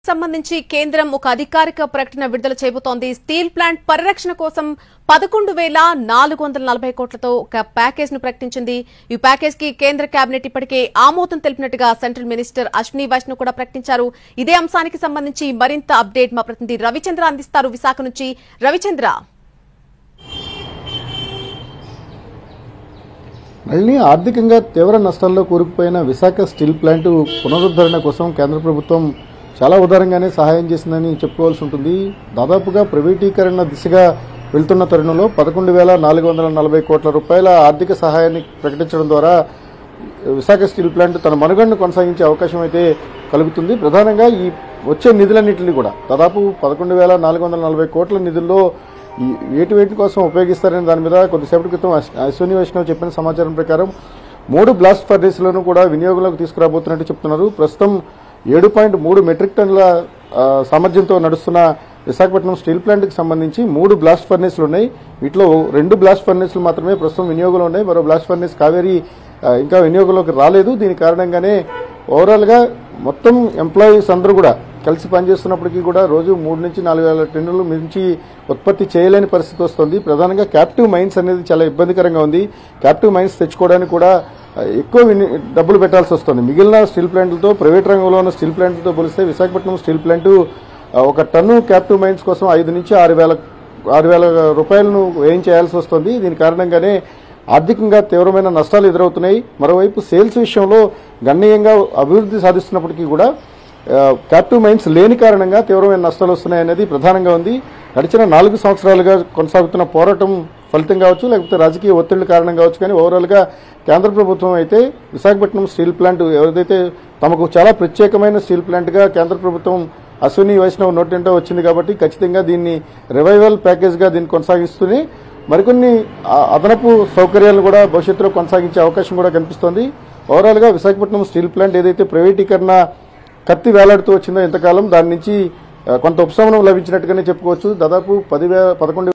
సంబంధించి కేంద్రం ఒక అధికారిక ప్రకటన విడుదల చేయబోతోంది. స్టీల్ ప్లాంట్ పరిరక్షణ కోసం 11,440 కోట్లతో ఒక ప్యాకేజ్ ను ప్రకటించింది. ఈ ప్యాకేజ్ కి కేంద్ర కేబినెట్ ఇప్పటికే ఆమోదం తెలిపినట్టుగా సెంట్రల్ మినిస్టర్ అశ్విని వైష్ణవ్ కూడా ప్రకటించారు. ఇదే అంశానికి సంబంధించి మరింత అప్డేట్ మా ప్రతినిధి రవిచంద్ర అందిస్తారు విశాఖ నుంచి. రవిచంద్ర, మళ్లీ ఆర్థికంగా తీవ్ర నష్టాల్లో కూరుకుపోయిన విశాఖ స్టీల్ ప్లాంట్ పునరుద్ధరణ కోసం కేంద్ర ప్రభుత్వం చాలా ఉదారంగానే సహాయం చేసిందని చెప్పుకోవాల్సి ఉంటుంది. దాదాపుగా ప్రైవేటీకరణ దిశగా వెళ్తున్న తరుణంలో 11,440 కోట్ల రూపాయల ఆర్థిక సహాయాన్ని ప్రకటించడం ద్వారా విశాఖ స్టీల్ ప్లాంట్ తన మనుగడను కొనసాగించే అవకాశం అయితే కలుగుతుంది. ప్రధానంగా ఈ వచ్చే నిధులన్నింటినీ కూడా దాదాపు 11,440 కోట్ల నిధుల్లో వేటి కోసం ఉపయోగిస్తారనే దాని మీద కొద్దిసేపటి క్రితం అశ్విని వైష్ణవ్ చెప్పిన సమాచారం ప్రకారం 3 బ్లాస్ట్ ఫర్నేస్లను కూడా వినియోగంలోకి తీసుకురాబోతున్నట్టు చెప్తున్నారు. ప్రస్తుతం 7.3 మెట్రిక్ టన్నుల సామర్థ్యంతో నడుస్తున్న విశాఖపట్నం స్టీల్ ప్లాంట్కి సంబంధించి 3 బ్లాస్ట్ ఫర్నేస్లు ఉన్నాయి. వీటిలో 2 బ్లాస్ట్ ఫర్నేస్లు మాత్రమే ప్రస్తుతం వినియోగంలో ఉన్నాయి. మరో బ్లాస్ట్ ఫర్నేస్ కావేరీ ఇంకా వినియోగంలోకి రాలేదు. దీని కారణంగానే ఓవరాల్గా మొత్తం ఎంప్లాయీస్ అందరూ కూడా కలిసి పనిచేస్తున్నప్పటికీ కూడా రోజు 3 నుంచి 4,000 టన్నులు మించి ఉత్పత్తి చేయలేని పరిస్థితి వస్తుంది. ప్రధానంగా క్యాప్టివ్ మైన్స్ అనేది చాలా ఇబ్బందికరంగా ఉంది. క్యాప్టివ్ మైన్స్ తెచ్చుకోవడానికి కూడా ఎక్కువ డబ్బులు పెట్టాల్సి వస్తుంది. మిగిలిన స్టీల్ ప్లాంట్లతో ప్రైవేట్ రంగంలో ఉన్న స్టీల్ ప్లాంట్లతో పోలిస్తే విశాఖపట్నం స్టీల్ ప్లాంట్ ఒక టన్ను క్యాప్టివ్ మైన్స్ కోసం 5 నుంచి 6,000 రూపాయలను వ్యయం చేయాల్సి వస్తుంది. దీని కారణంగానే ఆర్థికంగా తీవ్రమైన నష్టాలు ఎదురవుతున్నాయి. మరోవైపు సేల్స్ విషయంలో గణనీయంగా అభివృద్ధి సాధిస్తున్నప్పటికీ కూడా క్యాప్టివ్ మైన్స్ లేని కారణంగా తీవ్రమైన నష్టాలు వస్తున్నాయనేది ప్రధానంగా ఉంది. గడిచిన 4 సంవత్సరాలుగా కొనసాగుతున్న పోరాటం ఫలితం కావచ్చు, లేకపోతే రాజకీయ ఒత్తిళ్ల కారణం కావచ్చు, కానీ ఓవరాల్గా కేంద్ర ప్రభుత్వం అయితే విశాఖపట్నం స్టీల్ ప్లాంట్ ఏదైతే తమకు చాలా ప్రత్యేకమైన స్టీల్ ప్లాంట్గా కేంద్ర ప్రభుత్వం అశ్విని వైష్ణవ్ నోటెంటో వచ్చింది కాబట్టి ఖచ్చితంగా దీన్ని రివైవల్ ప్యాకేజ్గా దీన్ని కొనసాగిస్తూనే మరికొన్ని అదనపు సౌకర్యాలను కూడా భవిష్యత్తులో కొనసాగించే అవకాశం కూడా కనిపిస్తోంది. ఓవరాల్గా విశాఖపట్నం స్టీల్ ప్లాంట్ ఏదైతే ప్రైవేటీకరణ కత్తి వేలాడుతూ వచ్చిందో ఇంతకాలం దాని నుంచి కొంత ఉపశమనం లభించినట్టుగానే చెప్పుకోవచ్చు. దాదాపు 11